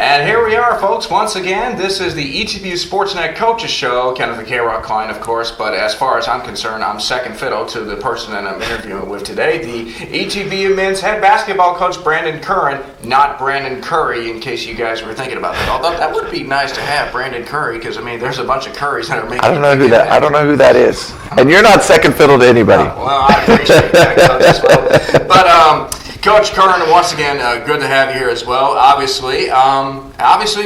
And here we are, folks, once again. This is the ETBU Sportsnet Coaches Show. Kenneth the K-Rock Klein, of course, but as far as I'm concerned, I'm second fiddle to the person that I'm interviewing with today, the ETBU men's head basketball coach, Brandon Curran, not Brandon Curry, in case you guys were thinking about that. Although that would be nice to have, Brandon Curry, because, I mean, there's a bunch of Currys that are making I don't know who that is. And you're not second fiddle to anybody. Oh, well, I appreciate that, Coach, as well. But, Coach Curran, once again, good to have you here as well. Obviously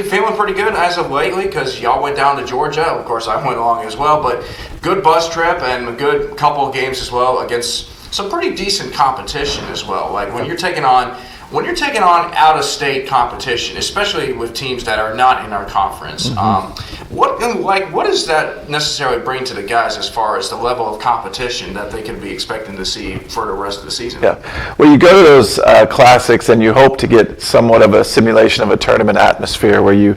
feeling pretty good as of lately because y'all went down to Georgia. Of course, I went along as well, but good bus trip and a good couple of games as well against some pretty decent competition as well. Like when you're taking on out-of-state competition, especially with teams that are not in our conference, what does that necessarily bring to the guys as far as the level of competition that they can be expecting to see for the rest of the season? Yeah, well, you go to those classics and you hope to get somewhat of a simulation of a tournament atmosphere where you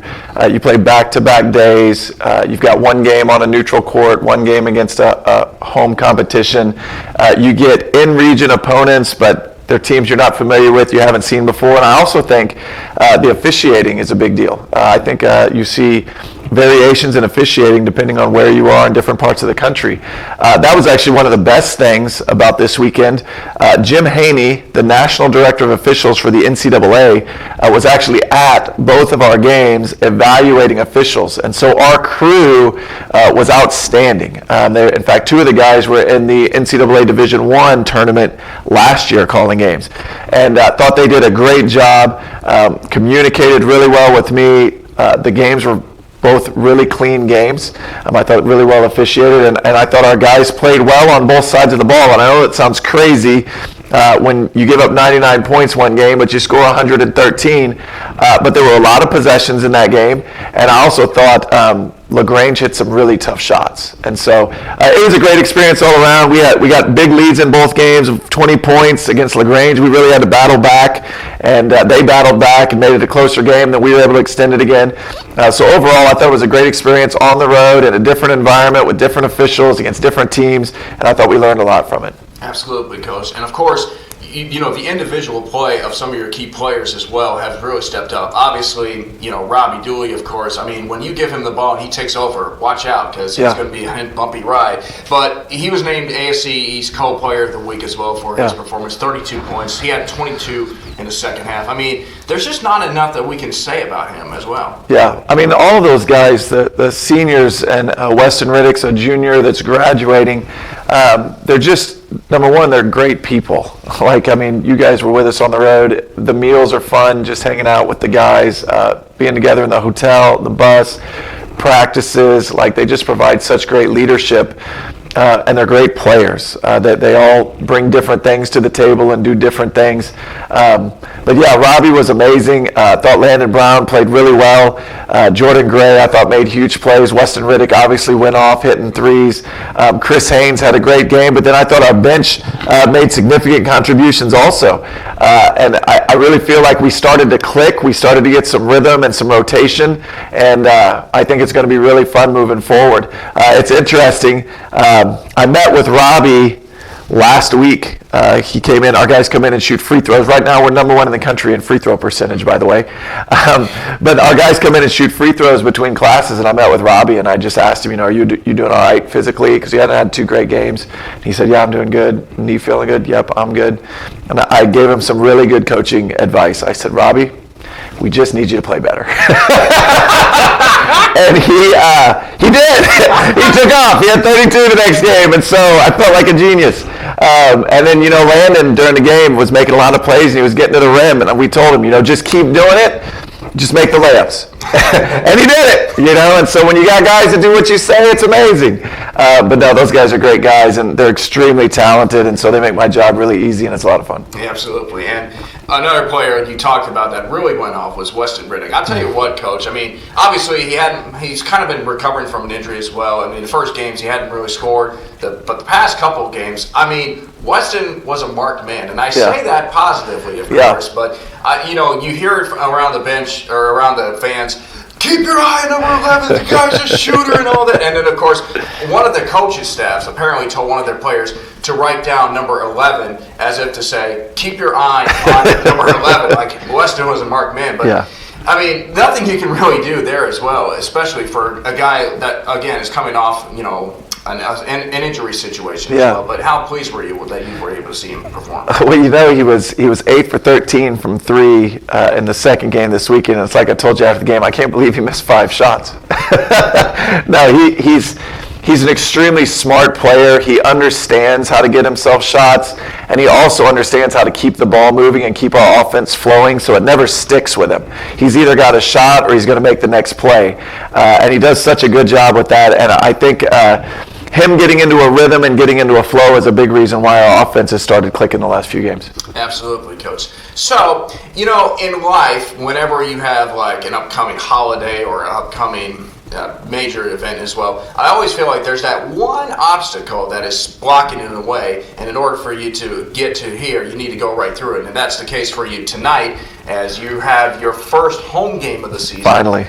play back-to-back days. You've got one game on a neutral court, one game against a home competition. You get in-region opponents, but they're teams you're not familiar with, you haven't seen before. And I also think the officiating is a big deal. I think you see variations in officiating depending on where you are in different parts of the country. That was actually one of the best things about this weekend. Jim Haney, the National Director of Officials for the NCAA, was actually at both of our games evaluating officials. And so our crew was outstanding. In fact, two of the guys were in the NCAA Division I tournament last year calling games. And thought they did a great job, communicated really well with me. The games were both really clean games. I thought really well officiated, and I thought our guys played well on both sides of the ball. And I know it sounds crazy when you give up 99 points one game, but you score 113. But there were a lot of possessions in that game, and I also thought LaGrange hit some really tough shots. And so it was a great experience all around. We got big leads in both games of 20 points against LaGrange. We really had to battle back, and they battled back and made it a closer game. Then we were able to extend it again. So overall, I thought it was a great experience on the road in a different environment with different officials against different teams, and I thought we learned a lot from it. Absolutely, Coach. And of course, you know, the individual play of some of your key players as well has really stepped up. Obviously, you know, Robbie Dooley, of course. I mean, when you give him the ball and he takes over, watch out because it's going to be a bumpy ride. But he was named AFC East Co-Player of the Week as well for his performance, 32 points. He had 22 in the second half. I mean, there's just not enough that we can say about him as well. Yeah, I mean, all of those guys, the seniors and Weston Riddick's a junior that's graduating, they're just, number one, they're great people. Like, I mean, you guys were with us on the road. The meals are fun, just hanging out with the guys, being together in the hotel, the bus, practices. Like, they just provide such great leadership. And they're great players. They all bring different things to the table and do different things. But yeah, Robbie was amazing. I thought Landon Brown played really well. Jordan Gray, I thought, made huge plays. Weston Riddick obviously went off hitting threes. Chris Haynes had a great game, but then I thought our bench made significant contributions also. And I really feel like we started to click. We started to get some rhythm and some rotation, and I think it's going to be really fun moving forward. It's interesting. I met with Robbie last week. He came in. Our guys come in and shoot free throws. Right now, we're number one in the country in free throw percentage, by the way. But our guys come in and shoot free throws between classes, and I met with Robbie, and I just asked him, are you doing all right physically? Because he hadn't had 2 great games. And he said, yeah, I'm doing good. And you feeling good? Yep, I'm good. And I gave him some really good coaching advice. I said, Robbie, we just need you to play better. And he did. He took off. He had 32 the next game, and so I felt like a genius. And then, Landon during the game was making a lot of plays, and he was getting to the rim, and we told him, just keep doing it. Just make the layups. And he did it, and so when you got guys that do what you say, it's amazing. But no, those guys are great guys, and they're extremely talented, and so they make my job really easy, and it's a lot of fun. Yeah, absolutely. And another player you talked about that really went off was Weston Riddick. I'll tell you what, Coach. I mean, obviously he's kind of been recovering from an injury as well. I mean, the first games he hadn't really scored, but the past couple of games, I mean, Weston was a marked man, and I say that positively, of course. But you hear it around the bench or around the fans. Keep your eye on number 11. The guy's a shooter and all that. And then, of course, one of the coaching staffs apparently told one of their players to write down number 11 as if to say, keep your eye on number 11. Like, Weston was a marked man. But I mean, nothing you can really do there as well, especially for a guy that, again, is coming off, an injury situation as well. But how pleased were you that you were able to see him perform? Well, he was 8 for 13 from 3 in the second game this weekend. It's like I told you after the game, I can't believe he missed 5 shots. No, he's an extremely smart player. He understands how to get himself shots, and he also understands how to keep the ball moving and keep our offense flowing so it never sticks with him. He's either got a shot or he's going to make the next play, and he does such a good job with that. And I think him getting into a rhythm and getting into a flow is a big reason why our offense has started clicking the last few games. Absolutely, Coach. So, in life, whenever you have like an upcoming holiday or an upcoming major event as well, I always feel like there's that one obstacle that is blocking it in the way, and in order for you to get to here, you need to go right through it. And that's the case for you tonight, as you have your first home game of the season. Finally.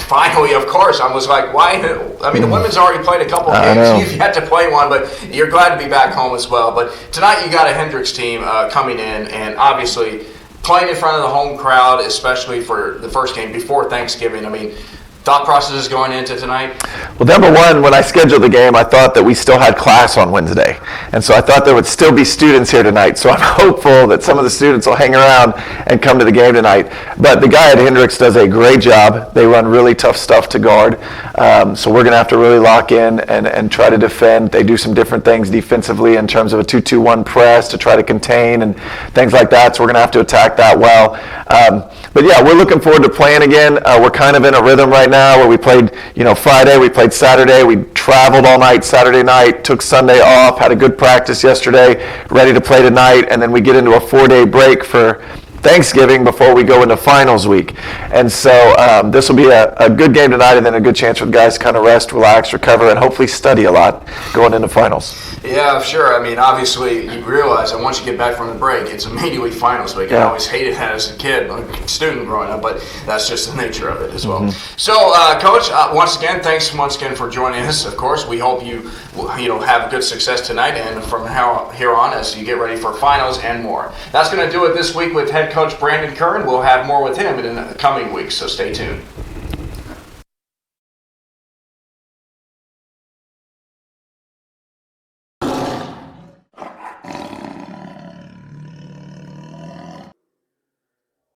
Finally, of course. I was like, why? I mean, the women's already played a couple of games. You've yet to play one, but you're glad to be back home as well. But tonight you got a Hendrix team coming in, and obviously playing in front of the home crowd, especially for the first game before Thanksgiving. I mean, thought processes going into tonight? Well, number one, when I scheduled the game, I thought that we still had class on Wednesday. And so I thought there would still be students here tonight. So I'm hopeful that some of the students will hang around and come to the game tonight. But the guy at Hendrix does a great job. They run really tough stuff to guard. So we're going to have to really lock in and try to defend. They do some different things defensively in terms of a 2-2-1 press to try to contain and things like that. So we're going to have to attack that well. But yeah, we're looking forward to playing again. We're kind of in a rhythm right now where we played, Friday, we played Saturday, we traveled all night Saturday night, took Sunday off, had a good practice yesterday, ready to play tonight, and then we get into a 4-day break for Thanksgiving before we go into finals week. And so this will be a good game tonight, and then a good chance for the guys to kind of rest, relax, recover, and hopefully study a lot going into finals. Yeah, sure. I mean, obviously, you realize that once you get back from the break, it's immediately finals week. I always hated that as a kid, like a student growing up, but that's just the nature of it as well. Mm-hmm. So, Coach, once again, thanks for joining us. Of course, we hope you have good success tonight, and from here on as you get ready for finals and more. That's going to do it this week with head coach Brandon Curran. We'll have more with him in the coming weeks, so stay tuned.